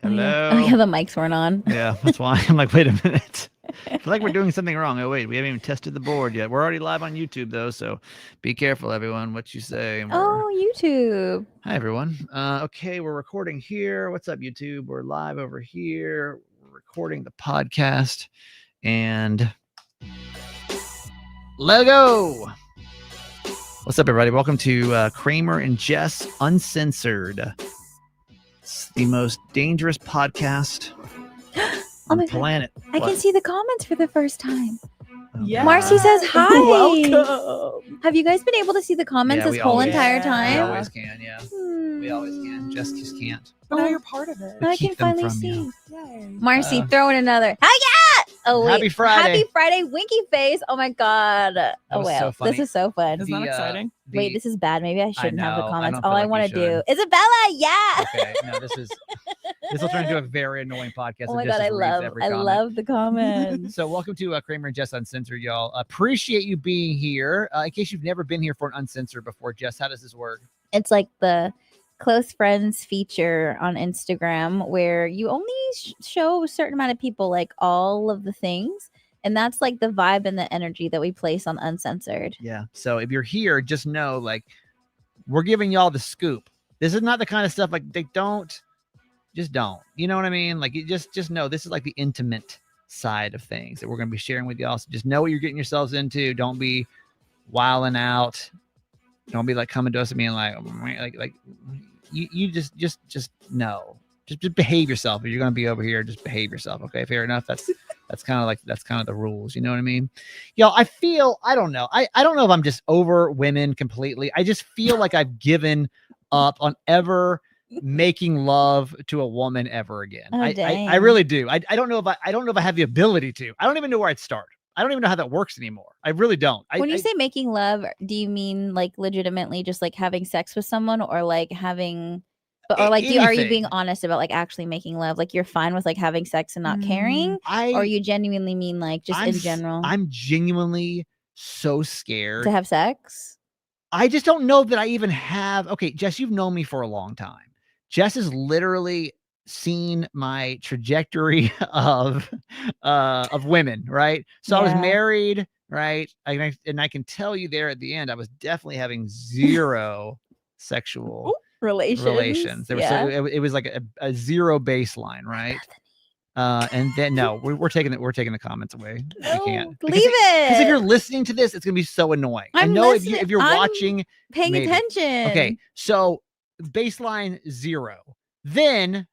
Hello. Oh yeah, the mics weren't on. Yeah, that's why I'm like, wait a minute. I feel like we're doing something wrong. Oh wait, we haven't even tested the board yet. We're already live on YouTube though, so be careful, everyone, what you say. YouTube. Hi everyone. Okay, we're recording here. What's up, YouTube? We're live over here. We're recording the podcast, and let go. What's up, everybody? Welcome to Kramer and Jess Uncensored. It's the most dangerous podcast on the planet. I can see the comments for the first time. Yeah. Marcy says hi. Welcome. Have you guys been able to see the comments this whole entire We time? always can, yeah. We always can. Jess just can't. But now you're part of it. Now I keep can them finally from see. you. Yay. Marcy throwing another. Hi, yeah! Oh wait. Happy Friday. Happy Friday, winky face. Oh my god. Oh was wow. so funny. This is so fun. Isn't that exciting? Wait, this is bad. Maybe I shouldn't have the know. I comments. don't All feel I like want you to do. should. Isabella, yeah. Okay, no, this will turn into a very annoying podcast. Oh if my Jess god, just reads every I comment. love the comments. So welcome to Kramer and Jess Uncensored, y'all. Appreciate you being here. In case you've never been here for an Uncensored before, Jess, how does this work? It's like the close friends feature on Instagram where you only show a certain amount of people like all of the things. And that's like the vibe and the energy that we place on Uncensored. Yeah. So if you're here, just know, like, we're giving y'all the scoop. This is not the kind of stuff like just don't. You know what I mean? Like, you just know this is like the intimate side of things that we're going to be sharing with y'all. So just know what you're getting yourselves into. Don't be wilding out. Don't be like coming to us and being like you just know. Just behave yourself. If you're going to be over here, just behave yourself. Okay, fair enough. That's kind of the rules. You know what I mean? Y'all, I don't know. I don't know if I'm just over women completely. I just feel like I've given up on ever making love to a woman ever again. Oh, dang. I really do. I don't know if I have the ability to. I don't even know where I'd start. I don't even know how that works anymore. I really don't. When you say making love, do you mean like legitimately just like having sex with someone or like having or like are you being honest about like actually making love? Like you're fine with like having sex and not caring? Or you genuinely mean like just in general? I'm genuinely so scared to have sex. I just don't know that I even have. Okay, Jess, you've known me for a long time. Jess has literally seen my trajectory of women, right? So I was married, right? And I can tell you there at the end, I was definitely having zero sexual relations. There was it was like a zero baseline, right? And then no, we're taking the comments away. No, we can't leave it. Because if you're listening to this, it's gonna be so annoying. I know if you're watching, paying attention. Okay, so baseline 0. Then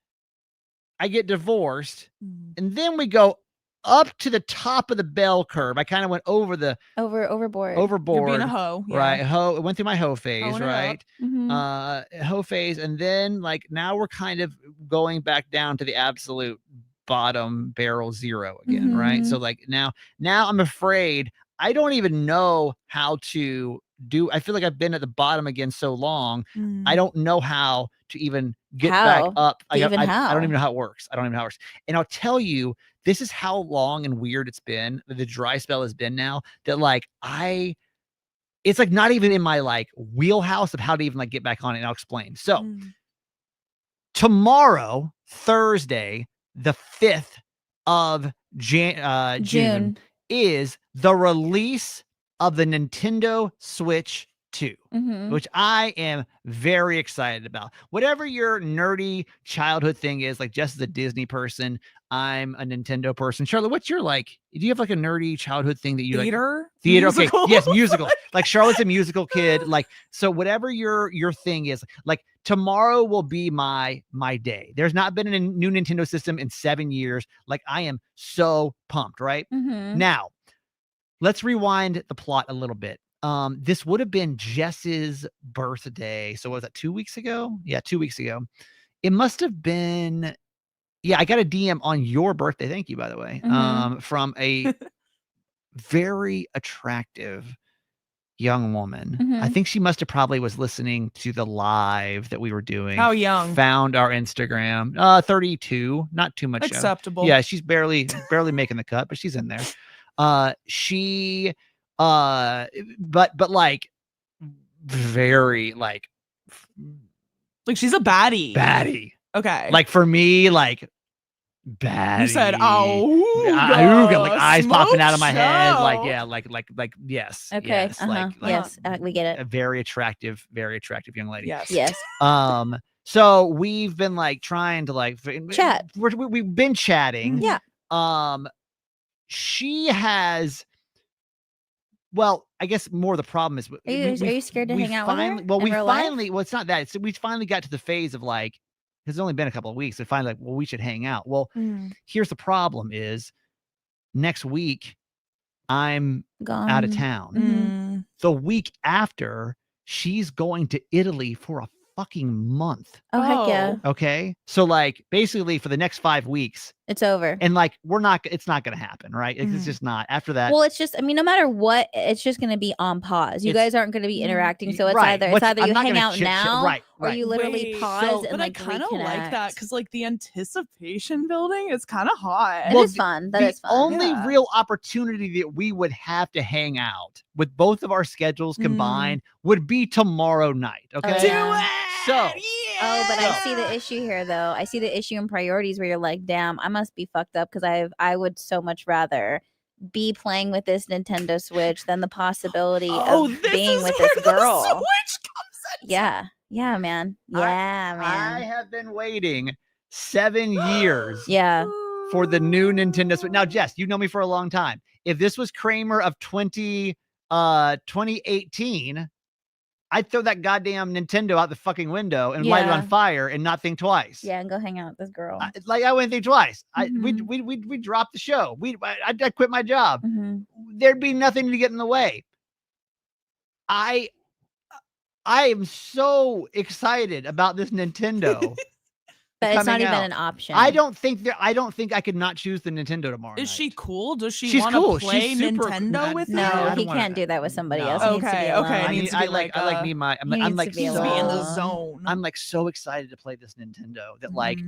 I get divorced, and then we go up to the top of the bell curve. I kind of went overboard. You're being a hoe, right? It went through my hoe phase, right? Hoe phase, and then like now we're kind of going back down to the absolute bottom barrel 0 again, right? So like now I'm afraid I don't even know how to do. I feel like I've been at the bottom again so long. I don't know how to even get back up. I don't even know how it works. And I'll tell you, this is how long and weird it's been. The dry spell has been now that like it's like not even in my like wheelhouse of how to even like get back on it. And I'll explain. So tomorrow, Thursday, the 5th of June is the release of the Nintendo Switch 2, which I am very excited about. Whatever your nerdy childhood thing is, like Jess is a Disney person, I'm a Nintendo person. Charlotte, what's your like? Do you have like a nerdy childhood thing that you theater? Like? Theater, okay, yes, musical. Like Charlotte's a musical kid. Like so, whatever your thing is, like tomorrow will be my day. There's not been a new Nintendo system in 7 years. Like I am so pumped. Right now, let's rewind the plot a little bit. This would have been Jess's birthday. So was that 2 weeks ago? Yeah, 2 weeks ago. It must have been. Yeah, I got a DM on your birthday. Thank you, by the way. From a very attractive young woman. I think she must have probably was listening to the live that we were doing. How young? Found our Instagram. 32, not too much. Acceptable. Yeah, she's barely making the cut, but she's in there. But like very like she's a baddie. Okay. Like for me, like bad. You said, "Ooga," like eyes popping out of my head. Like, show. yeah, like yes. Okay. Yes. Yes. We get a it. very attractive young lady. Yes. So we've been like trying to like Chat. We've been chatting. Yeah. She has. Well, I guess more the problem is. Are you scared to hang out with her? Well, life? Well, it's not that. It's we finally got to the phase of like. It's only been a couple of weeks. And finally, like, well, we should hang out. Well, here's the problem: is next week I'm out of town. The week after, she's going to Italy for a fucking month. Oh, heck yeah. Okay. So like basically for the next 5 weeks, it's over. And like it's not gonna happen, right? It's just not after that. Well, it's just, I mean, no matter what, it's just gonna be on pause. You guys aren't gonna be interacting. So it's either you hang out now or you literally pause and like kind of reconnect. like that because like the anticipation building is kind of hot. It is fun. That is fun. The only real opportunity that we would have to hang out with both of our schedules combined would be tomorrow night. Okay. Do it. So. Oh, but I see the issue here, though. I see the issue in priorities where you're like, damn, I must be fucked up because I would so much rather be playing with this Nintendo Switch than the possibility of being with this girl. Switch comes in. Yeah, man. Yeah, man. I have been waiting 7 years. Yeah. For the new Nintendo Switch. Now, Jess, you know me for a long time. If this was Kramer of 2018. I'd throw that goddamn Nintendo out the fucking window and light it on fire and not think twice. Yeah, and go hang out with this girl. I wouldn't think twice. We dropped the show. I'd quit my job. There'd be nothing to get in the way. I am so excited about this Nintendo. But it's not even an option. I don't think I could not choose the Nintendo tomorrow. Is she cool? Does she want to play Nintendo with you? No, he can't do that with somebody else. Okay. I need my. I'm like so be in the zone. I'm like so excited to play this Nintendo that like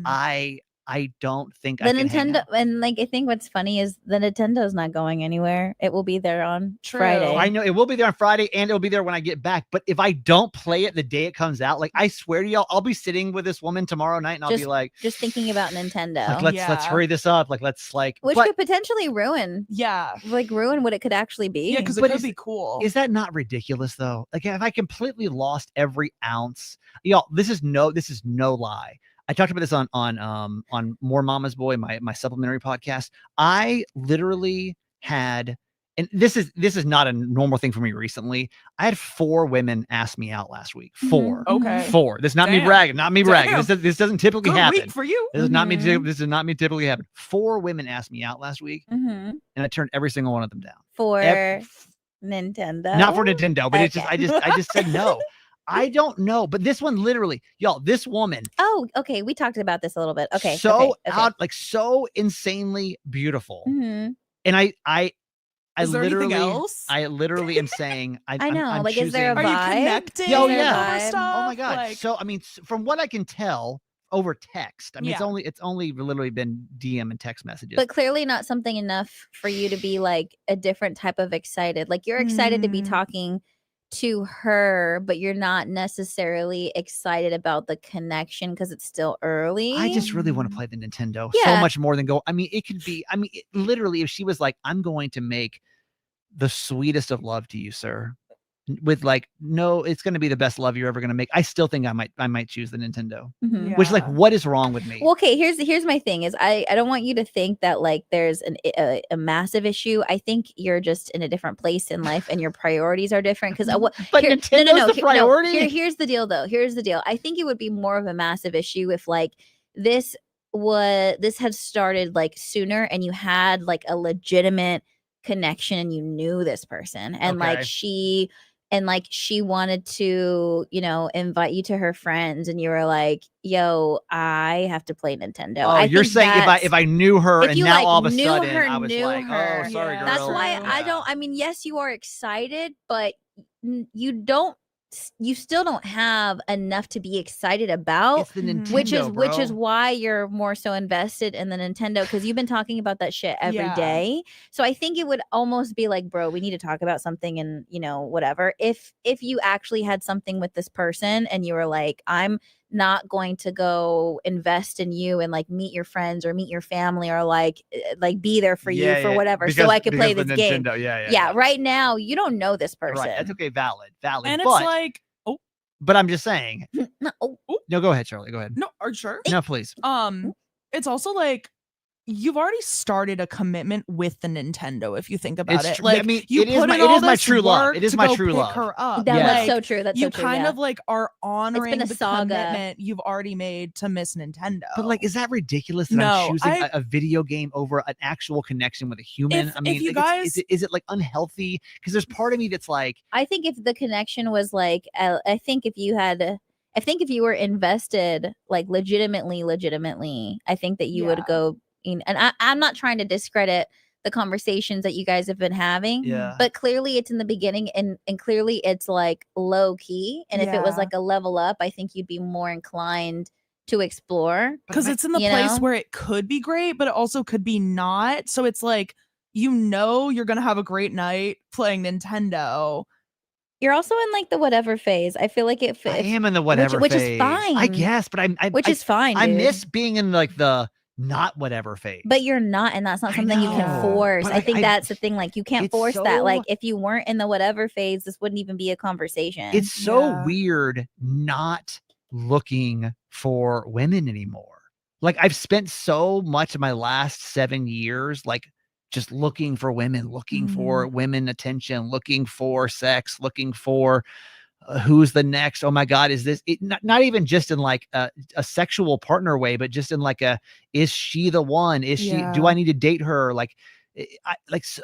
I don't think the Nintendo and like I think what's funny is the Nintendo's not going anywhere. It will be there on Friday. I know it will be there on Friday and it'll be there when I get back. But if I don't play it the day it comes out, like I swear to y'all, I'll be sitting with this woman tomorrow night and I'll be like just thinking about Nintendo. Like, let's hurry this up. Like which could potentially ruin. Yeah. Like ruin what it could actually be. Yeah, because it could be cool. Is that not ridiculous though? Like if I completely lost every ounce, y'all, this is no lie. I talked about this on More Mama's Boy, my supplementary podcast. I literally had, and this is not a normal thing for me recently. I had 4 women ask me out last week. 4. Okay. 4. This is not me bragging. Not me bragging. This doesn't typically happen. Week for you. This is not me. This does not me typically happen. 4 women asked me out last week, and I turned every single one of them down. For Nintendo. Not for Nintendo, but it's just I just said no. I don't know, but this one literally, y'all, this woman. Oh, okay. We talked about this a little bit. Okay. So so insanely beautiful. And I literally am saying, I know. I'm choosing, is there a vibe? Are you connecting? Oh yeah. Stuff? Oh my god. So I mean, from what I can tell over text, I mean, it's only literally been DM and text messages, but clearly not something enough for you to be like a different type of excited. Like you're excited to be talking to her, but you're not necessarily excited about the connection because it's still early. I just really want to play the Nintendo so much more than go. I mean, it could be. I mean, literally, if she was like, "I'm going to make the sweetest of love to you, sir," with like, no, it's going to be the best love you're ever going to make. I still think I might choose the Nintendo. Which like, what is wrong with me? Well, okay, here's my thing is I don't want you to think that like there's a massive issue. I think you're just in a different place in life and your priorities are different because Nintendo's the priority. Here's the deal though. Here's the deal. I think it would be more of a massive issue if like this had started like sooner and you had like a legitimate connection and you knew this person and like she wanted to, invite you to her friends and you were like, yo, I have to play Nintendo. Oh, you're saying if I knew her and now all of a sudden I was like, oh, sorry, girl. That's why I mean, yes, you are excited, but you still don't have enough to be excited about. It's the Nintendo, which is why you're more so invested in the Nintendo because you've been talking about that shit every day. So I think it would almost be like, bro, we need to talk about something and whatever. If you actually had something with this person and you were like, I'm not going to go invest in you and like meet your friends or meet your family or like be there for you for whatever, so I could play this game. Yeah, right now you don't know this person. Right, that's okay, valid. And but, it's like, but I'm just saying. No, go ahead, Charlie. Go ahead. No, are you sure? No, please. It's also like, you've already started a commitment with the Nintendo, if you think about it. Like, I mean, it is my true love. It is my true love. Her up. That's so true. That's you so true. kind of like are honoring the saga. commitment you've already made to Miss Nintendo. But like, is that ridiculous that I'm choosing a video game over an actual connection with a human? I mean, like, guys, is it like unhealthy? Because there's part of me that's like, I think if the connection was like, I think if you were invested like legitimately, I think that you would go. And I'm not trying to discredit the conversations that you guys have been having, but clearly it's in the beginning and clearly it's like low key. And if it was like a level up, I think you'd be more inclined to explore. Because it's in the place where it could be great, but it also could be not. So it's like, you're going to have a great night playing Nintendo. You're also in like the whatever phase. I feel like I am in the whatever phase. Which is fine. I guess, but which is fine, I dude. miss being in like the not whatever phase. But you're not, and that's not something you can force. I think that's the thing. Like, you can't force that. Like, if you weren't in the whatever phase, this wouldn't even be a conversation. It's so weird not looking for women anymore. Like, I've spent so much of my last 7 years like just looking for women, looking for women attention, looking for sex, looking for who's the next. Oh my God, is this it? Not even just in like a sexual partner way, but just in like is she the one? Is she? Do I need to date her? Like,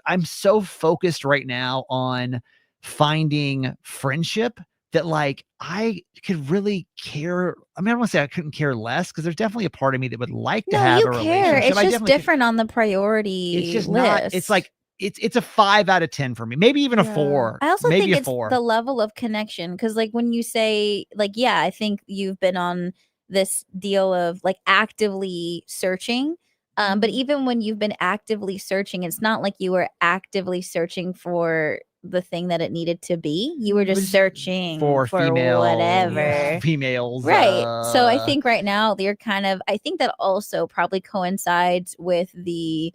I'm so focused right now on finding friendship that like I could really care. I mean, I don't want to say I couldn't care less, because there's definitely a part of me that would like to have a relationship. It's just different on the priority. It's just list. not. It's like. It's a 5 out of 10 for me, maybe even a 4. I also maybe think it's the level of connection, because like when you say like, I think you've been on this deal of like actively searching, but even when you've been actively searching, it's not like you were actively searching for the thing that it needed to be. You were just searching for female, whatever females, right? So I think right now you're I think that also probably coincides with the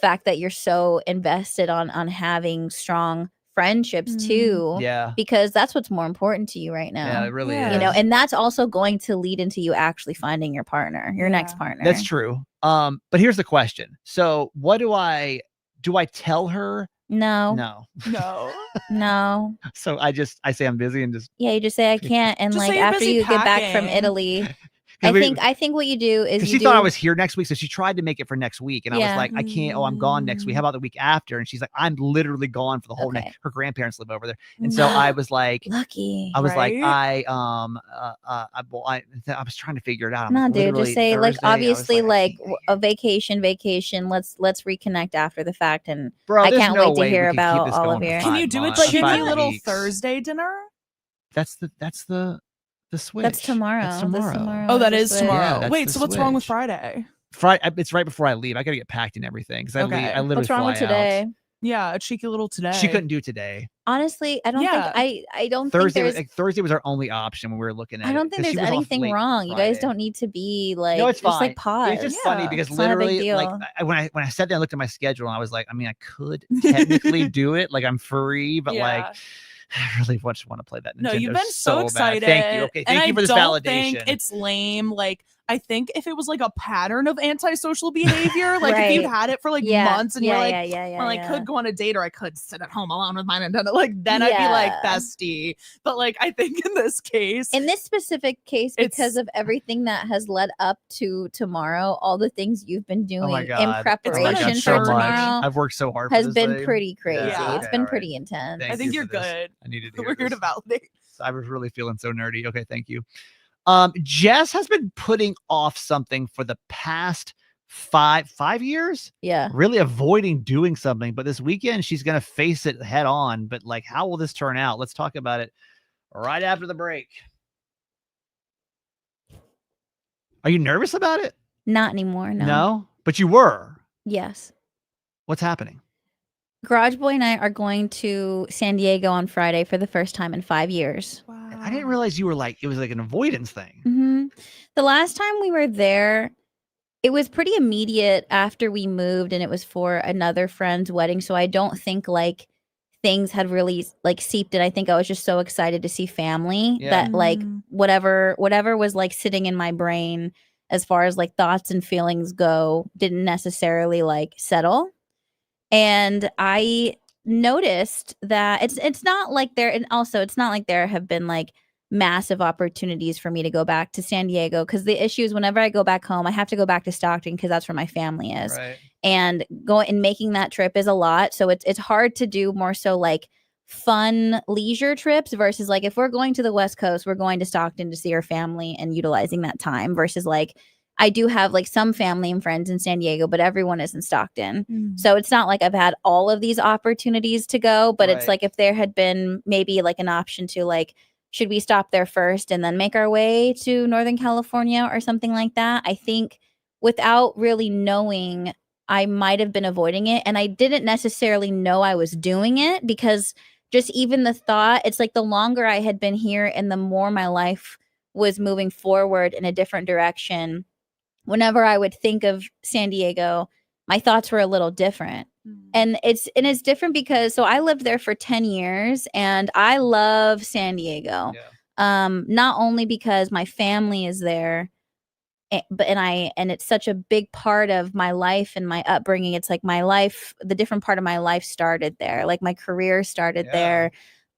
fact that you're so invested on having strong friendships too. Yeah. Because that's what's more important to you right now. Yeah, it really is. You know, and that's also going to lead into you actually finding your partner, your next partner. That's true. But here's the question. So what do I tell her? No. So I say I'm busy and just. Yeah, you just say I can't. And like after you get back from Italy. I think what you do is she thought I was here next week, so she tried to make it for next week, and I was like, I can't. Oh, I'm gone next week. How about the week after? And she's like, I'm literally gone for the whole night. Her grandparents live over there, and so I was like, lucky. I was like, I was trying to figure it out. No, dude, just say Thursday, like obviously like a vacation. Let's reconnect after the fact, and I can't wait to hear about all of your. Can you do a cheeky little Thursday dinner? That's the Switch. That's tomorrow. Oh, that is tomorrow. Yeah, wait, so what's wrong with Friday? It's right before I leave. I gotta get packed and everything, because I literally what's wrong with today? Yeah, a cheeky little today. She couldn't do today. Honestly, I don't think I don't Thursday think Thursday was our only option when we were looking at it. I don't think there's anything wrong. You guys don't need to be like, no, it's fine. Just like pause. It's just funny because literally like when I sat down and looked at my schedule, and I was like, I mean, I could technically do it, like I'm free, but like I really just want to play that Nintendo. No, you've been so excited. Thank you. Okay, thank you for this validation. Think it's lame. Like, I think if it was like a pattern of antisocial behavior, like if you'd had it for like months and you're like, well, I could go on a date or I could sit at home alone with my Nintendo, like then I'd be like bestie. But like, I think in this specific case, because of everything that has led up to tomorrow, all the things you've been doing in preparation for tomorrow, I've worked so hard. Has been pretty crazy. It's been pretty intense. I think you're good. I needed to. We're here to validate. I was really feeling so nerdy. Okay, thank you. Jess has been putting off something for the past five years. Yeah. Really avoiding doing something, but this weekend she's gonna face it head on. But like, how will this turn out? Let's talk about it right after the break. Are you nervous about it? Not anymore. No, but you were. Yes. What's happening? Garage Boy and I are going to San Diego on Friday for the first time in 5 years. Wow. I didn't realize you were like, it was like an avoidance thing. Mm-hmm. The last time we were there, it was pretty immediate after we moved, and it was for another friend's wedding. So I don't think like things had really like seeped in. I think I was just so excited to see family that like whatever was like sitting in my brain as far as like thoughts and feelings go didn't necessarily like settle. And I noticed that it's not like there, and also it's not like there have been like massive opportunities for me to go back to San Diego, because the issue is whenever I go back home, I have to go back to Stockton because that's where my family is. Right. And going and making that trip is a lot. So it's hard to do more so like fun leisure trips versus like if we're going to the West Coast, we're going to Stockton to see our family and utilizing that time versus like I do have like some family and friends in San Diego, but everyone is in Stockton. So it's not like I've had all of these opportunities to go, but it's like if there had been maybe like an option to like, should we stop there first and then make our way to Northern California or something like that? I think without really knowing, I might have been avoiding it. And I didn't necessarily know I was doing it because just even the thought, it's like the longer I had been here and the more my life was moving forward in a different direction, whenever I would think of San Diego, my thoughts were a little different. And it's different because so I lived there for 10 years and I love San Diego. Not only because my family is there, but it's such a big part of my life and my upbringing. It's like my life, the different part of my life started there. Like my career started there.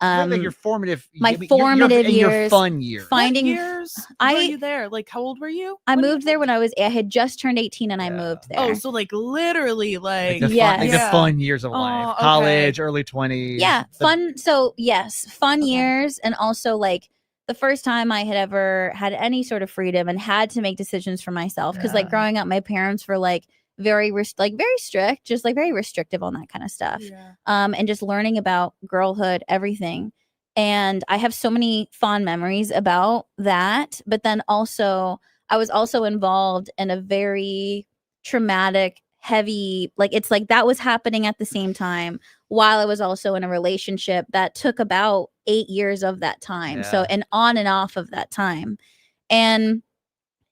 Like your formative, formative years, your fun years. Finding years. Were you there? Like, how old were you? I moved there when I had just turned 18 and I moved there. Oh, so like literally like the fun years of life, college, early 20s. Yeah, fun. So yes, fun years, and also like the first time I had ever had any sort of freedom and had to make decisions for myself. Because like growing up, my parents were like very strict, just like very restrictive on that kind of stuff. And just learning about girlhood, everything. And I have so many fond memories about that. But then also, I was also involved in a very traumatic, heavy, like it's like that was happening at the same time while I was also in a relationship that took about 8 years of that time. So, and on and off of that time. And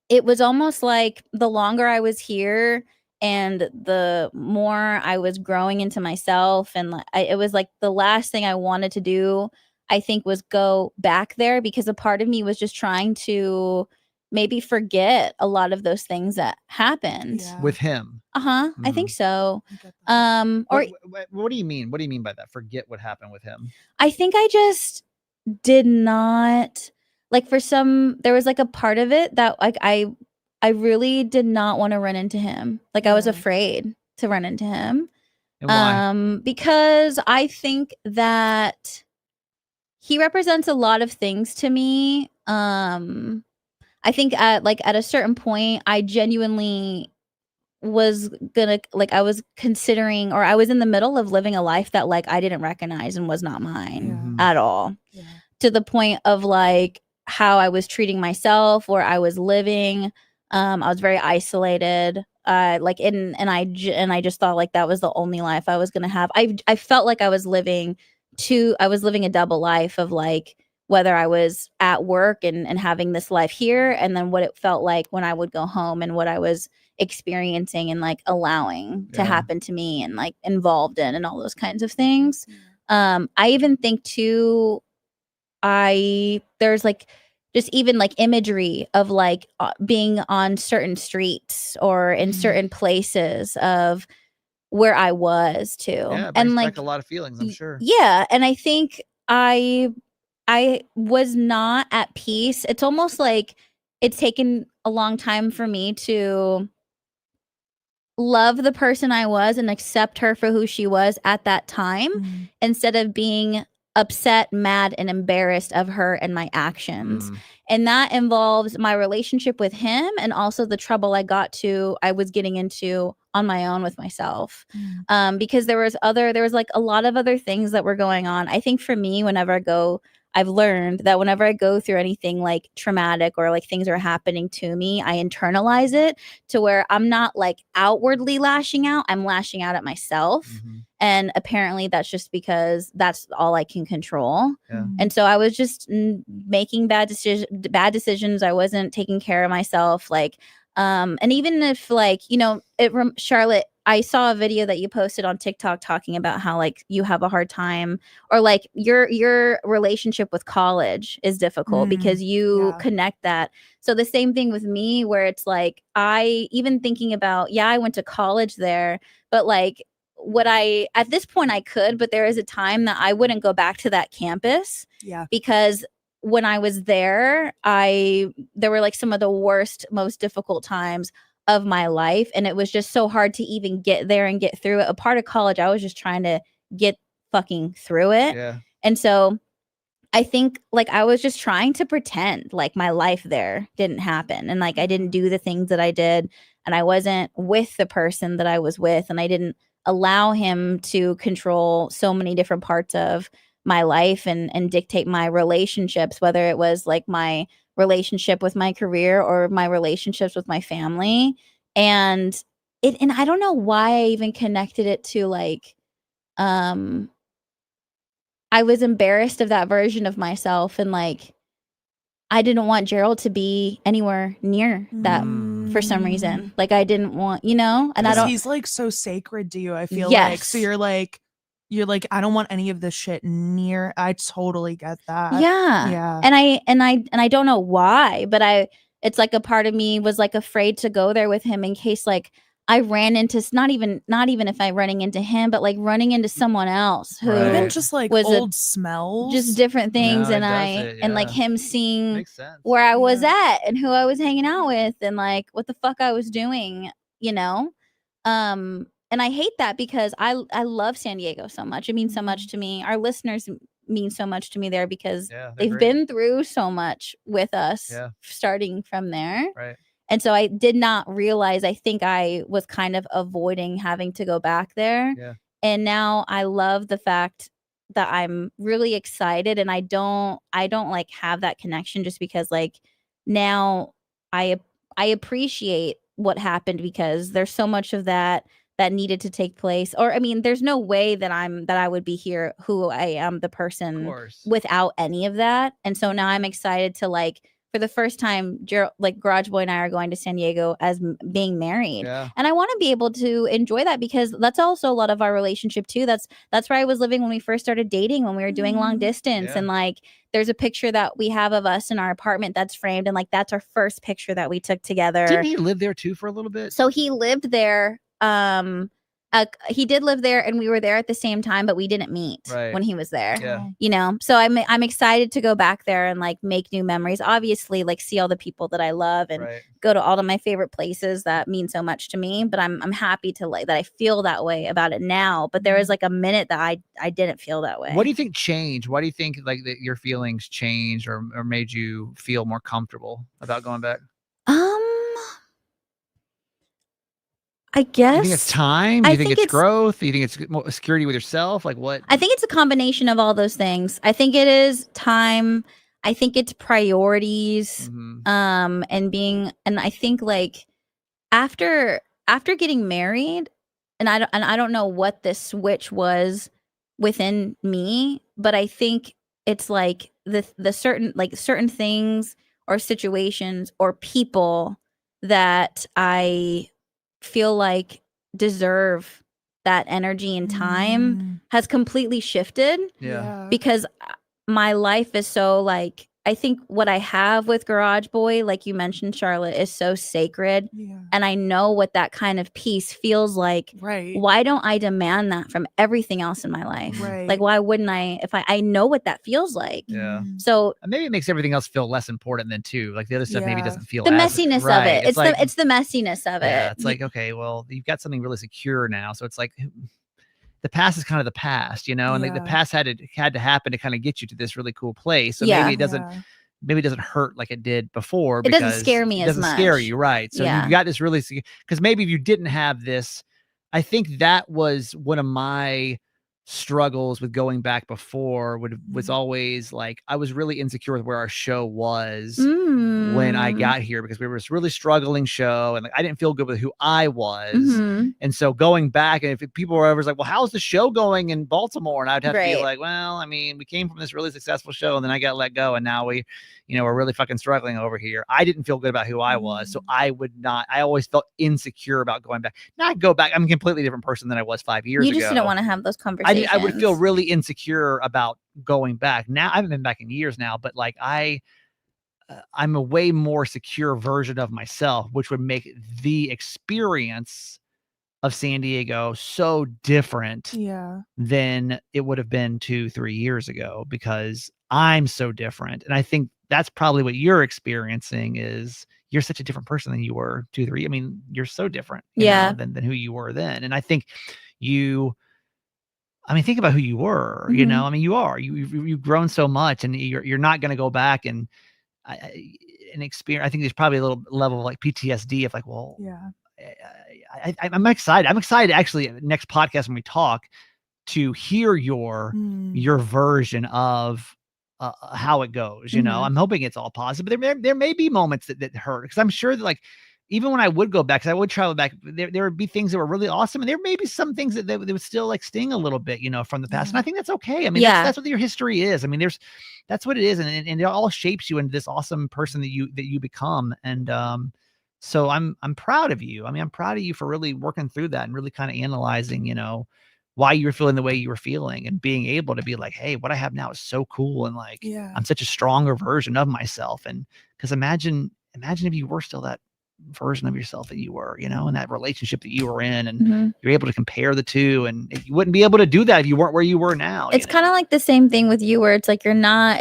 it was almost like the longer I was here, and the more I was growing into myself, and it was like the last thing I wanted to do, I think, was go back there because a part of me was just trying to maybe forget a lot of those things that happened with him. I think so. Or what do you mean? What do you mean by that? Forget what happened with him? I think I just did not like, there was like a part of it that like I really did not want to run into him. Like I was afraid to run into him. And why? Because I think that he represents a lot of things to me. I think at a certain point, I genuinely was gonna like I was considering, or I was in the middle of living a life that like I didn't recognize and was not mine at all. To the point of like how I was treating myself, where I was living. I was very isolated. And I just thought like that was the only life I was gonna have. I felt like I was living a double life of like whether I was at work and having this life here, and then what it felt like when I would go home and what I was experiencing and like allowing to happen to me and like involved in and all those kinds of things. I even think too, there's like just even like imagery of like being on certain streets or in certain places of where I was too. Yeah, it brings back a lot of feelings, I'm sure. Yeah, and I think I was not at peace. It's almost like it's taken a long time for me to love the person I was and accept her for who she was at that time, instead of being upset, mad, and embarrassed of her and my actions. And that involves my relationship with him and also the trouble I was getting into on my own with myself. Because there was like a lot of other things that were going on. I think for me, whenever I go I've learned that whenever I go through anything like traumatic or like things are happening to me, I internalize it to where I'm not like outwardly lashing out. I'm lashing out at myself. Mm-hmm. And apparently that's just because that's all I can control. Yeah. And so I was just making bad decisions. I wasn't taking care of myself. Like, and even if like, you know, Charlotte, I saw a video that you posted on TikTok talking about how like you have a hard time, or like your relationship with college is difficult because you connect that. So the same thing with me, where it's like, I even thinking about, I went to college there, but like at this point I could, but there is a time that I wouldn't go back to that campus. Yeah. Because when I was there, there were like some of the worst, most difficult times of my life, and it was just so hard to even get there and get through it. A part of college, I was just trying to get fucking through it. Yeah. And so I think like I was just trying to pretend like my life there didn't happen, and like I didn't do the things that I did, and I wasn't with the person that I was with, and I didn't allow him to control so many different parts of my life and dictate my relationships, whether it was like my relationship with my career or my relationships with my family. And I don't know why I even connected it to like I was embarrassed of that version of myself, and like I didn't want Gerald to be anywhere near that for some reason. Like I didn't want, you know, and I don't. He's like so sacred to you, I feel like. So you're like, I don't want any of this shit near. I totally get that. Yeah. And I don't know why, but it's like a part of me was like afraid to go there with him in case like I ran into not even if I running into him, but like running into someone else who even just like was old smells, just different things, and like him seeing where I was at and who I was hanging out with and like what the fuck I was doing, you know. And I hate that because I love San Diego so much. It means so much to me. Our listeners mean so much to me there because they've been through so much with us starting from there. Right. And so I did not realize, I think I was kind of avoiding having to go back there. Yeah. And now I love the fact that I'm really excited, and I don't like have that connection just because like now I appreciate what happened because there's so much of that needed to take place. Or I mean, there's no way that I would be here who I am, the person, without any of that. And so now I'm excited to like, for the first time, like Garage Boy and I are going to San Diego as being married. Yeah. And I want to be able to enjoy that because that's also a lot of our relationship too. That's where I was living when we first started dating, when we were doing long distance. And like, there's a picture that we have of us in our apartment that's framed. And like, that's our first picture that we took together. Didn't he live there too for a little bit? So he lived there. He did live there, and we were there at the same time, but we didn't meet when he was there. Yeah. You know, so I'm excited to go back there and like make new memories. Obviously, like see all the people that I love and go to all of my favorite places that mean so much to me. But I'm happy to like that I feel that way about it now. But there was like a minute that I didn't feel that way. What do you think changed? Why do you think like that your feelings changed or made you feel more comfortable about going back? I guess. You think it's time? You think it's growth? You think it's more security with yourself? Like what? I think it's a combination of all those things. I think it is time. I think it's priorities. And I think like after getting married, and I don't know what this switch was within me, but I think it's like the certain things or situations or people that I feel like deserve that energy and time has completely shifted. Because my life is so like, I think what I have with Garage Boy, like you mentioned, Charlotte, is so sacred. And I know what that kind of peace feels like. Why don't I demand that from everything else in my life? Like, why wouldn't I, if I know what that feels like? So maybe it makes everything else feel less important than too. Like the other stuff maybe doesn't feel the messiness of it. It's like, it's the messiness of it. Yeah, it's like, okay, well, you've got something really secure now. So it's like the past is kind of the past, you know, and like the past had to happen to kind of get you to this really cool place. So maybe it doesn't hurt like it did before. It doesn't scare me as much. It doesn't scare you, right? So you've got this really, because maybe if you didn't have this, I think that was one of my struggles with going back before was always like, I was really insecure with where our show was when I got here, because we were this really struggling show, and like I didn't feel good with who I was. And so going back, and if people were ever like, well, how's the show going in Baltimore? And I'd have to be like, well, I mean, we came from this really successful show, and then I got let go, and now we're really fucking struggling over here. I didn't feel good about who I was. So I always felt insecure about going back. Now I go back, I'm a completely different person than I was 5 years ago. You just didn't want to have those conversations. I would feel really insecure about going back. Now I haven't been back in years now, but like I'm a way more secure version of myself, which would make the experience of San Diego so different than it would have been 2-3 years ago, because I'm so different. And I think that's probably what you're experiencing, is you're such a different person than you were 2-3. I mean, you're so different than who you were then. And I think think about who you were, I mean, you've grown so much, and you're not going to go back and experience. I think there's probably a little level of like PTSD of like, well, I'm excited. I'm excited actually next podcast when we talk to hear your version of how it goes. I'm hoping it's all positive, but there may be moments that hurt, because I'm sure that like, even when I would go back, because I would travel back, there would be things that were really awesome, and there may be some things that would still like sting a little bit, from the past. And I think that's okay. I mean, that's what your history is. I mean, that's what it is, and it all shapes you into this awesome person that you become. And so I'm proud of you. I mean, I'm proud of you for really working through that and really kind of analyzing, why you were feeling the way you were feeling, and being able to be like, hey, what I have now is so cool, and like I'm such a stronger version of myself. And because imagine if you were still that version of yourself that you were, in that relationship that you were in, and you're able to compare the two, and you wouldn't be able to do that if you weren't where you were now. It's kind of like the same thing with you, where it's like you're not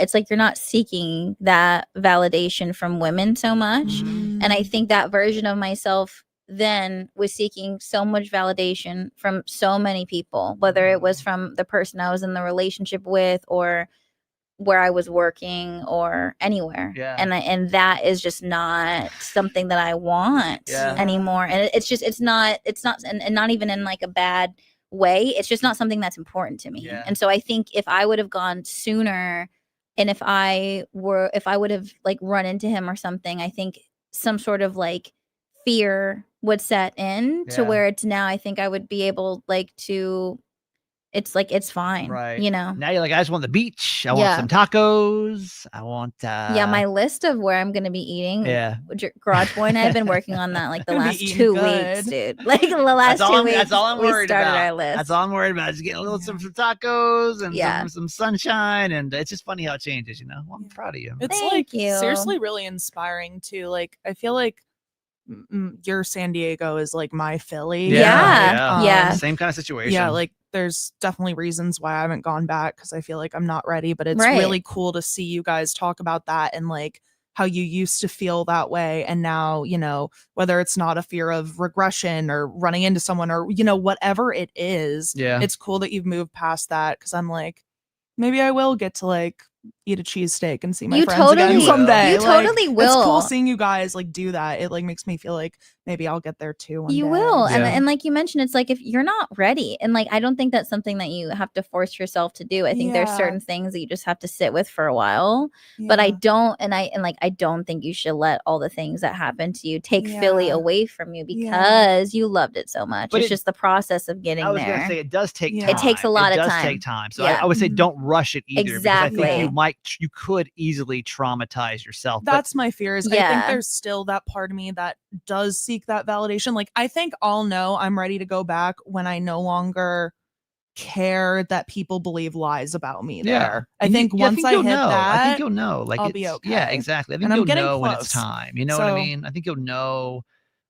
seeking that validation from women so much. And I think that version of myself then was seeking so much validation from so many people, whether it was from the person I was in the relationship with, or where I was working, or anywhere. And that is just not something that I want anymore. And it's not and not even in like a bad way. It's just not something that's important to me. And so I think if I would have gone sooner, and if I would have like run into him or something, I think some sort of like fear would set in to where it's now, I think I would be able like to, it's like, it's fine. Right. Now you're like, I just want the beach. I want some tacos. I want my list of where I'm gonna be eating. Garage Boy and I have been working on that like the last 2 weeks, dude. Like the last 2 weeks. That's all I'm worried about. Our list. That's all I'm worried about. Just getting a little some tacos and some sunshine, and it's just funny how it changes, Well, I'm proud of you. It's Thank you. Seriously really inspiring too. Like I feel like your San Diego is like my Philly. Same kind of situation. Like there's definitely reasons why I haven't gone back, because I feel like I'm not ready, but it's really cool to see you guys talk about that, and like how you used to feel that way, and now, whether it's not a fear of regression or running into someone, or whatever it is, it's cool that you've moved past that, because I'm like, maybe I will get to like eat a cheesesteak and see my friends again someday. You totally will. It's cool seeing you guys like do that. It like makes me feel like maybe I'll get there too one day. Will. And like you mentioned, it's like if you're not ready, and like I don't think that's something that you have to force yourself to do. I think there's certain things that you just have to sit with for a while. But I don't think you should let all the things that happen to you take Philly away from you, because you loved it so much. But it's just the process of getting there. I was gonna say, it does take time. It takes a lot of time. It does take time. So I would say don't rush it either. Exactly. Because I think you could easily traumatize yourself. That's my fear, is I think there's still that part of me that does seek that validation. Like I think I'll know I'm ready to go back when I no longer care that people believe lies about me there. I think once I hit that, I think you'll know. Like I'll be okay. Yeah, exactly. I think you'll know when it's time. You know what I mean? I think you'll know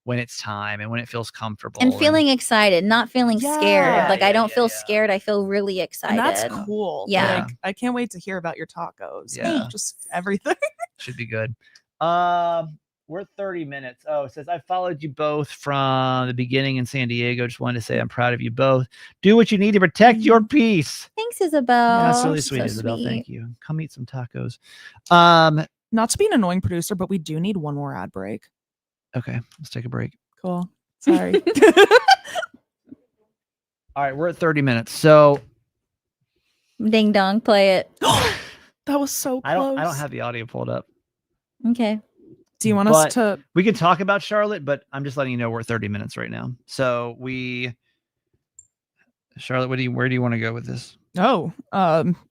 when it's time and when it feels comfortable. And feeling excited, not feeling scared. Like I don't feel scared. I feel really excited. And that's cool. Yeah. Like, I can't wait to hear about your tacos. Yeah. Just everything. Should be good. We're 30 minutes. Oh, it says, I followed you both from the beginning in San Diego. Just wanted to say I'm proud of you both. Do what you need to protect your peace. Thanks, Isabel. That's really sweet, Isabel. Sweet. Thank you. Come eat some tacos. Not to be an annoying producer, but we do need one more ad break. Okay, let's take a break. Cool. Sorry. All right, we're at 30 minutes. So Ding dong, play it. That was so close. I don't have the audio pulled up. Okay. Do you want us to? We can talk about Charlotte, but I'm just letting you know we're 30 minutes right now. So Charlotte, where do you want to go with this? Oh,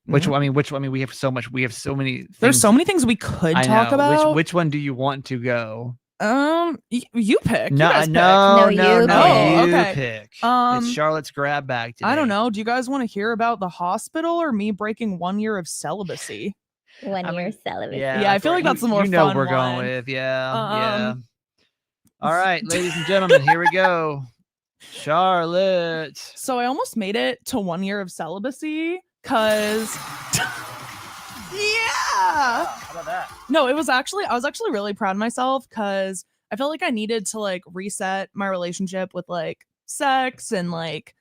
which one? We have so much. We have so many. There's so many things we could talk about. Which one do you want to go? You pick. No, you pick. It's Charlotte's grab bag today. I don't know. Do you guys want to hear about the hospital or me breaking 1 year of celibacy? 1 year celibacy. Yeah, I feel like that's the more fun we're one. going with. Yeah. All right, ladies and gentlemen, here we go. Charlotte. So I almost made it to 1 year of celibacy because How about that? No, I was actually really proud of myself because I felt like I needed to like reset my relationship with like sex and like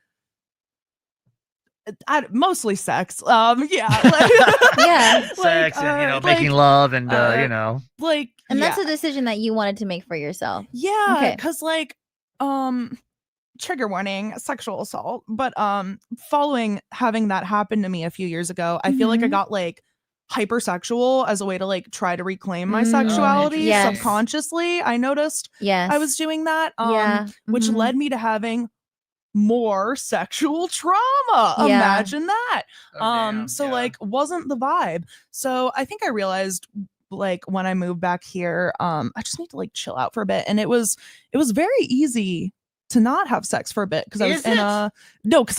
mostly sex. Yeah. Sex and making love and and that's a decision that you wanted to make for yourself. Yeah, because trigger warning, sexual assault. But following having that happen to me a few years ago, I feel like I got like hypersexual as a way to like try to reclaim my sexuality subconsciously. I noticed I was doing that, which led me to having more sexual trauma. Imagine that. Like wasn't the vibe. So I think I realized like when I moved back here, I just need to like chill out for a bit. And it was very easy to not have sex for a bit because I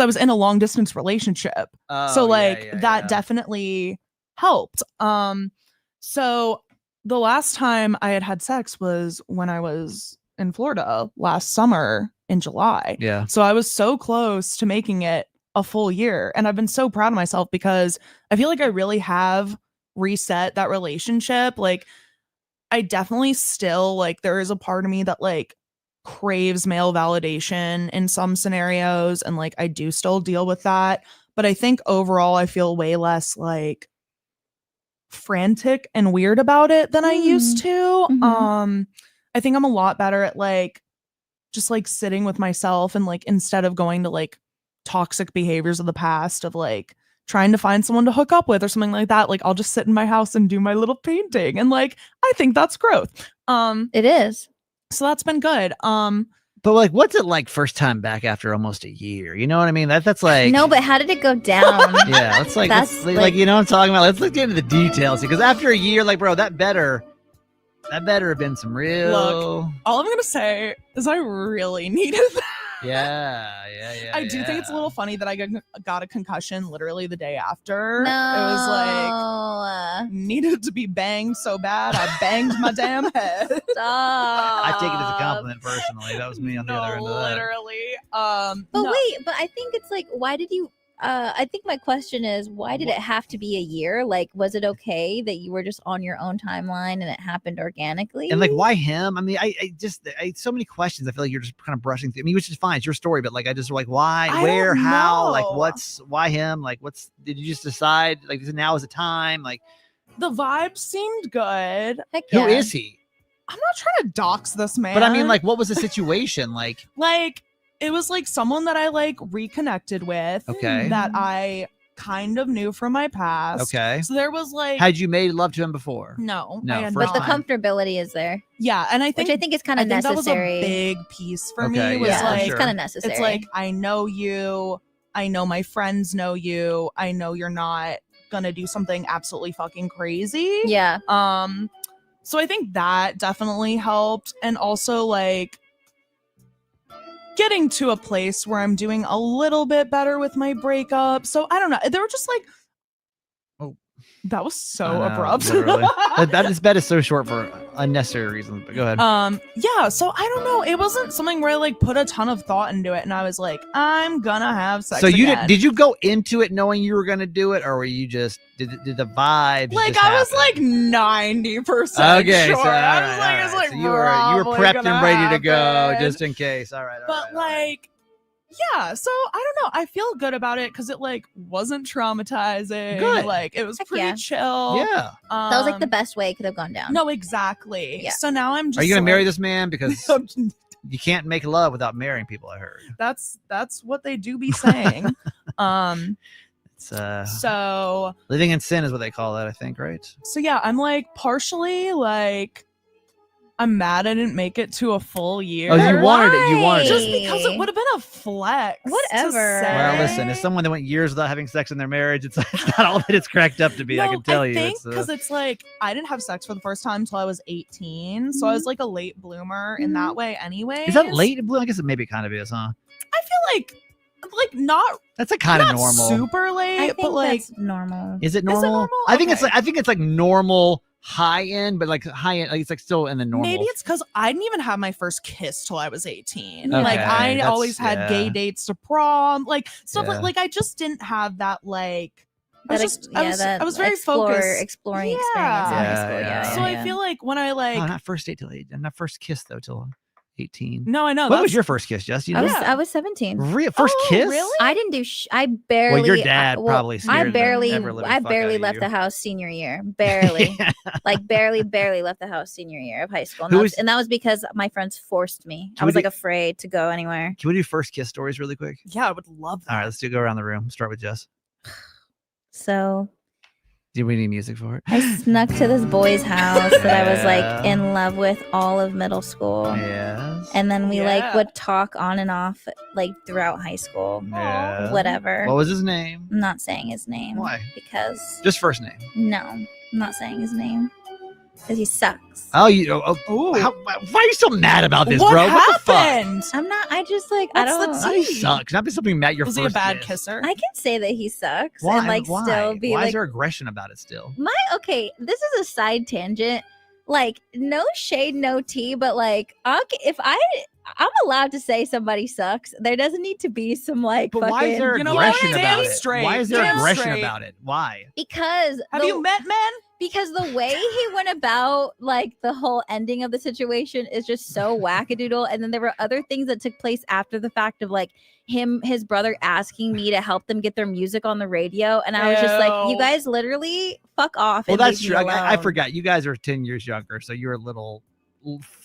was in a long distance relationship. That definitely helped. So the last time I had sex was when I was in Florida last summer in July. Yeah. So I was so close to making it a full year. And I've been so proud of myself because I feel like I really have reset that relationship. Like I definitely still like there is a part of me that like craves male validation in some scenarios. And like I do still deal with that. But I think overall I feel way less like frantic and weird about it than I used to. I think I'm a lot better at like just like sitting with myself and like instead of going to like toxic behaviors of the past of like trying to find someone to hook up with or something like that, like I'll just sit in my house and do my little painting, and like I think that's growth. It is. So that's been good. But like, what's it like first time back after almost a year? You know what I mean? That's like no, but how did it go down? Yeah, let's like you know what I'm talking about. Let's look into the details because after a year, like bro, that better have been some real. Look, all I'm gonna say is I really needed that. Yeah. I do think it's a little funny that I got a concussion literally the day after. No. It was like needed to be banged so bad I banged my damn head. Stop. I take it as a compliment personally. That was me on the other end of that. Literally. But I think it's like, why did you? I think my question is, why did it have to be a year? Like, was it okay that you were just on your own timeline and it happened organically? And like, why him? I mean, I so many questions. I feel like you're just kind of brushing through. I mean, which is fine. It's your story, but like, I just like, why, where, how, like, why him? Like, did you just decide like now is the time? Like, the vibe seemed good. Heck yeah. Who is he? I'm not trying to dox this man. But I mean, like, what was the situation? Like, it was like someone that I like reconnected with. Okay. That I kind of knew from my past. Okay. So there was like, had you made love to him before? No, but the comfortability is there. Yeah, and I think is kind of necessary. That was a big piece for me. Was like, it's kind of necessary. It's like I know you. I know my friends know you. I know you're not gonna do something absolutely fucking crazy. Yeah. So I think that definitely helped, and also like getting to a place where I'm doing a little bit better with my breakup. So I don't know. They were just like, that was so abrupt. That bed is so short for unnecessary reasons. But go ahead. Yeah. So I don't know. It wasn't something where I like put a ton of thought into it, and I was like, I'm gonna have sex. So you again. did you go into it knowing you were gonna do it, or were you just did the vibe? Like I was like 90%. Okay. Sure. So, I was like, so you were prepped and ready to go just in case. All right. But like. Yeah, so I don't know. I feel good about it because it like wasn't traumatizing. Good. Like it was pretty chill. Yeah. That was like the best way it could have gone down. No, exactly. Yeah. So now I'm just. Are you gonna marry this man? Because you can't make love without marrying people. I heard. That's what they do be saying. So living in sin is what they call it, I think, right? So yeah, I'm like partially like I'm mad I didn't make it to a full year. Oh, you wanted it. You wanted just it. because it would have been a flex. Whatever. Well, listen, as someone that went years without having sex in their marriage, it's not all that it's cracked up to be. No, I can tell you. I think because it's like I didn't have sex for the first time until I was 18, so I was like a late bloomer in that way. Anyway, is that late bloomer? I guess it maybe kind of is, huh? I feel like not. That's a kind of normal. Super late, I think but like that's normal. Is it normal? normal? I think it's like normal high end, but like high end, like it's like still in the normal. Maybe it's because I didn't even have my first kiss till I was 18. Okay, Like I always had gay dates to prom, like stuff like I just didn't have that like. I was very focused. Exploring experience in high school. Yeah. So I feel like when I like not first date till 8, not first kiss though till 18. No, I know. What was your first kiss, Jess? You know? I was 17. First kiss? Really? I didn't do. I barely. Well, your dad probably. I barely left the house senior year. Barely, barely left the house senior year of high school, and that was because my friends forced me. I was like afraid to go anywhere. Can we do first kiss stories really quick? Yeah, I would love that. All right, let's go around the room. Start with Jess. So. Do we need music for it? I snuck to this boy's house that I was like in love with all of middle school. Yes. And then we like would talk on and off like throughout high school. Yeah. Whatever. What was his name? I'm not saying his name. Why? Because just first name. No, I'm not saying his name. Because he sucks. Oh, why are you so mad about this, what bro? Happened? What the fuck? I'm not. I just like. What's I don't. the He sucks. Not be something mad. Was he a bad kisser? I can say that he sucks. Why? And like Why? still be Why like. is there aggression about it still? Okay, this is a side tangent. Like no shade, no tea, but like if I'm allowed to say somebody sucks. There doesn't need to be some like. But fucking, why is there aggression about it? Straight. Why is there aggression about it? Why? Because have you met men? Because the way he went about like the whole ending of the situation is just so wackadoodle. And then there were other things that took place after the fact of like his brother asking me to help them get their music on the radio. And I was just like, you guys literally fuck off. Well, that's true. I forgot. You guys are 10 years younger, so you're a little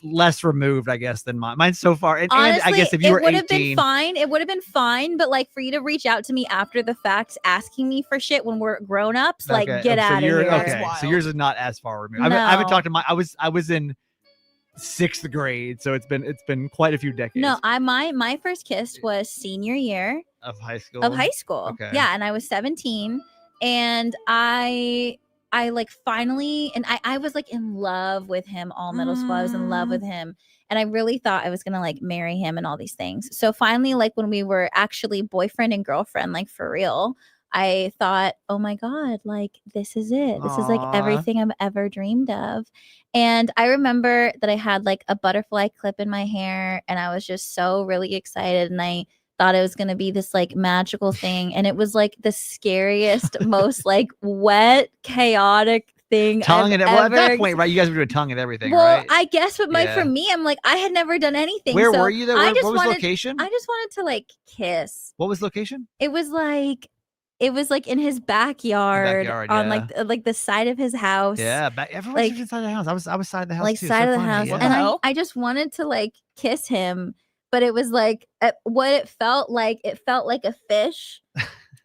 less removed, I guess, than mine. Mine's so far. And, honestly, and I guess if you were 18, it would have been fine. But like for you to reach out to me after the fact, asking me for shit when we're grown ups, like get out of here. Okay, so yours is not as far removed. No. I haven't talked to I was in 6th grade, so it's been quite a few decades. No, my first kiss was senior year of high school. Okay. Yeah, and I was 17, and I like finally, and I was like in love with him all middle school. I was in love with him, and I really thought I was gonna like marry him and all these things. So finally, like when we were actually boyfriend and girlfriend, like for real, I thought, oh my God, like this is it. This is like everything I've ever dreamed of. And I remember that I had like a butterfly clip in my hair, and I was just so really excited, and I thought it was going to be this like magical thing, and it was like the scariest most like wet chaotic thing tongue I've and well, at that point, right, you guys were doing tongue and everything, well, right? I guess, but for me, I'm like, I had never done anything. Where were you though? What was location? I just wanted to like kiss. What was location? It was like in his backyard on like the side of his house. Yeah, everyone's like, inside the house. I was side of the house, like too, side so of the funny. house, Yeah. and I just wanted to like kiss him. But it was like what it felt like a fish.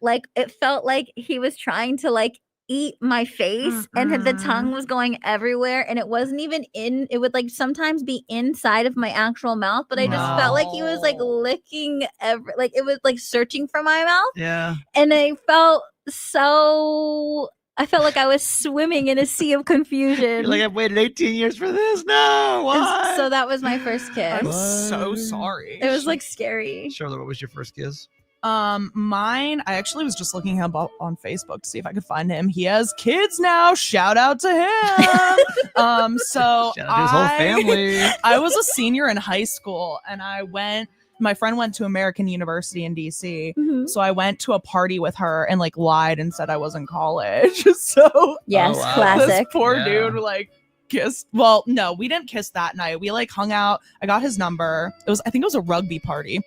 Like it felt like he was trying to like eat my face, and the tongue was going everywhere, and it wasn't even it would like sometimes be inside of my actual mouth, but I just felt like he was like licking like it was like searching for my mouth. Yeah. And I felt like I was swimming in a sea of confusion. You're like, I've waited 18 years for this. No, why? So that was my first kiss. I'm so sorry. It was like scary. Charlotte, what was your first kiss? Mine, I actually was just looking him up on Facebook to see if I could find him. He has kids now. Shout out to him. So shout out to his whole family. I was a senior in high school, and my friend went to American University in DC. Mm-hmm. So I went to a party with her and like lied and said I was in college. So yes, classic. This poor dude like kissed. Well, no, we didn't kiss that night. We like hung out. I got his number. I think it was a rugby party.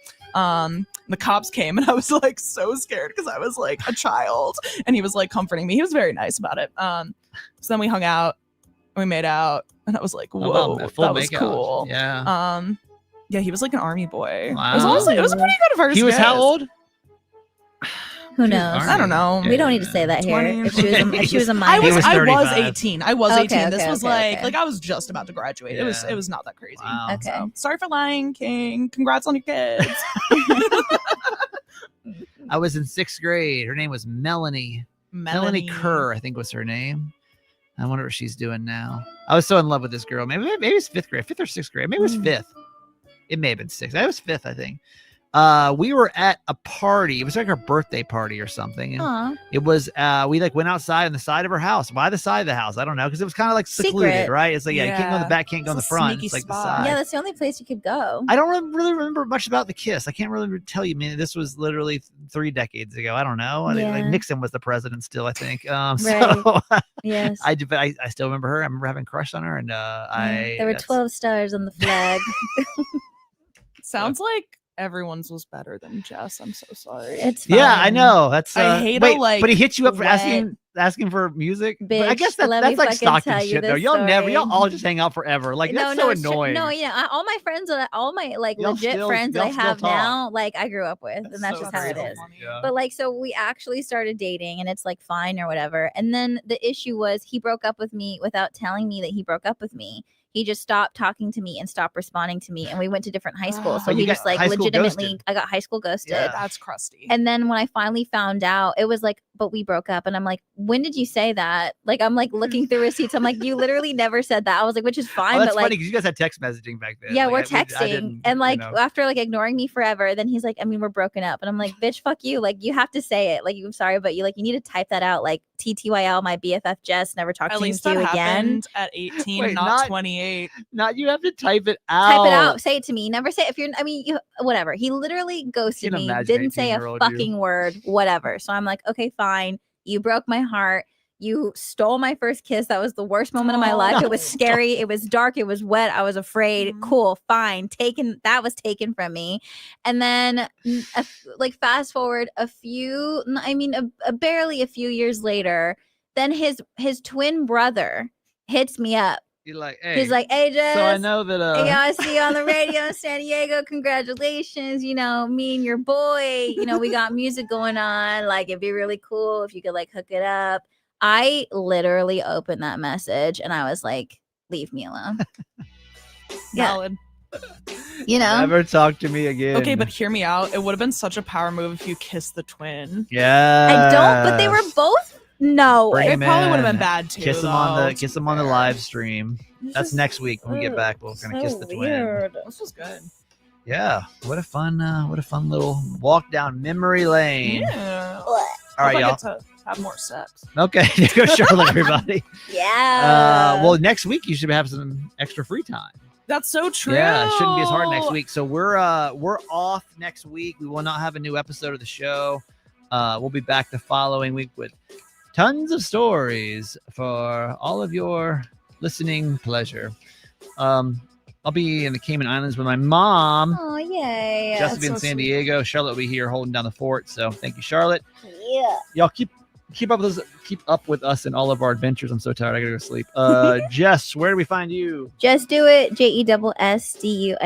The cops came, and I was like so scared because I was like a child, and he was like comforting me. He was very nice about it. So then we hung out, and we made out, and I was like, whoa, that was cool. Yeah. Yeah, he was like an army boy. Wow. It was a pretty good first He was kiss. how old? Who knows? I don't know. We don't need to say that here. If she was a minor. I was 18. I was 18. Okay, this was okay. like I was just about to graduate. Yeah. It was not that crazy. Wow. Okay. So, sorry for lying, King. Congrats on your kids. I was in 6th grade. Her name was Melanie Kerr, I think was her name. I wonder what she's doing now. I was so in love with this girl. Maybe it's 5th grade, 5th or 6th grade. Maybe it was 5th. It may have been 6th. It was 5th, I think. We were at a party. It was like her birthday party or something. And it was we like went outside on the side of her house, by the side of the house. I don't know, because it was kind of like secluded, secret. Right? It's like you can't go in the back, can't go in the front. It's like the side. Yeah, that's the only place you could go. I don't really remember much about the kiss. I can't really tell you. I mean, this was literally 3 decades ago. I don't know. I think like Nixon was the president still, I think. Right. So Yes. I still remember her. I remember having a crush on her, and there were 12 stars on the flag. Sounds like everyone's was better than Jess. I'm so sorry. It's fine. Yeah, I know. That's I hate but he hit you up for asking for music. Bitch, but I guess that's like stalking shit though. Y'all all just hang out forever. Like that's so annoying. No, all my friends, all my like legit friends that I have now, like I grew up with, and that's just how it is. Yeah. But like, so we actually started dating, and it's like fine or whatever. And then the issue was he broke up with me without telling me that he broke up with me. He just stopped talking to me and stopped responding to me, and we went to different high schools. So he just like legitimately, I got high school ghosted. Yeah. That's crusty. And then when I finally found out, it was like, but we broke up. And I'm like, when did you say that? Like, I'm like looking through receipts. I'm like, you literally never said that. I was like, which is fine. That's but like, funny because you guys had text messaging back then. Yeah, like, we're texting. And like, after like ignoring me forever, then he's like, I mean, we're broken up. And I'm like, bitch, fuck you. Like, you have to say it. Like, I'm sorry, but you need to type that out. Like, TTYL, my BFF Jess, never talk to you again. At 18, not 28. Not you have to type it out. Type it out. Say it to me. Never say it. If you're, whatever. He literally ghosted me. Didn't say a fucking word. Whatever. So I'm like, okay, fine. You broke my heart. You stole my first kiss. That was the worst moment of my life. It was scary. It was dark. It was wet. I was afraid. Cool. Fine. That was taken from me. And then like fast forward barely a few years later, then his twin brother hits me up. He's like, hey, Jess. So I know that I see you on the radio in San Diego. Congratulations. Me and your boy, we got music going on. Like, it'd be really cool if you could like hook it up. I literally opened that message and I was like, leave me alone. Valid. Never talk to me again. Okay, but hear me out. It would have been such a power move if you kissed the twin. Yeah. I don't, but they were both. No, it probably would have been bad too. Kiss him on the live stream. That's next week when we get back. We're gonna kiss the twin. This was good. Yeah, what a fun little walk down memory lane. Yeah. All right, y'all. Get to have more sex. Okay, go Charlotte, everybody. Yeah. Well, next week you should have some extra free time. That's so true. Yeah, it shouldn't be as hard next week. So we're off next week. We will not have a new episode of the show. We'll be back the following week with tons of stories for all of your listening pleasure. I'll be in the Cayman Islands with my mom. Oh, yay. Jess will be in San Diego. Charlotte will be here holding down the fort. So thank you, Charlotte. Yeah. Y'all keep up with us in all of our adventures. I'm so tired. I gotta go to sleep. Jess, where do we find you? Just do it. JESSDUITT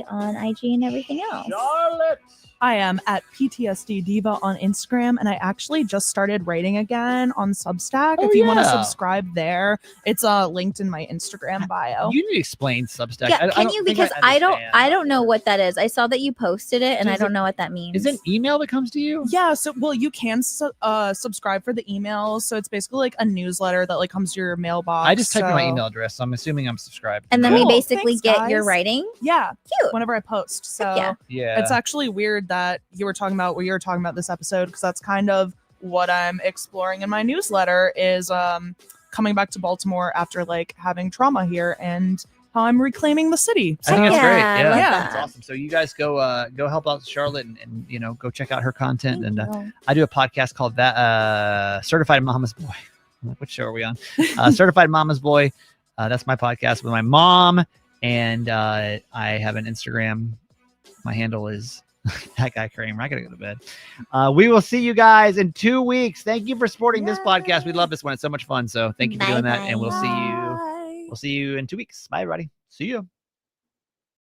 on IG and everything else. Charlotte. I am at PTSD Diva on Instagram, and I actually just started writing again on Substack. If you want to subscribe there, it's linked in my Instagram bio. You need to explain Substack. Yeah, can you? Because I don't know what that is. I saw that you posted it, and I don't know what that means. Is it an email that comes to you? Yeah. So, you can subscribe for the emails. So it's basically like a newsletter that like comes to your mailbox. I just typed in my email address, so I'm assuming I'm subscribed. And then we basically get your writing. Yeah. Cute. Whenever I post. So yeah, it's actually weird that you were talking about this episode, because that's kind of what I'm exploring in my newsletter is coming back to Baltimore after like having trauma here and how I'm reclaiming the city. So, I think that's great. Yeah, that's awesome. So you guys go help out Charlotte and go check out her content. And I do a podcast called Certified Mama's Boy. What show are we on? Certified Mama's Boy. That's my podcast with my mom, and I have an Instagram. My handle is that guy Kramer. I gotta go to bed. We will see you guys in 2 weeks. Thank you for supporting this podcast. We love this one. It's so much fun. So thank you for doing that, and we'll see you in 2 weeks. Bye, everybody. See you.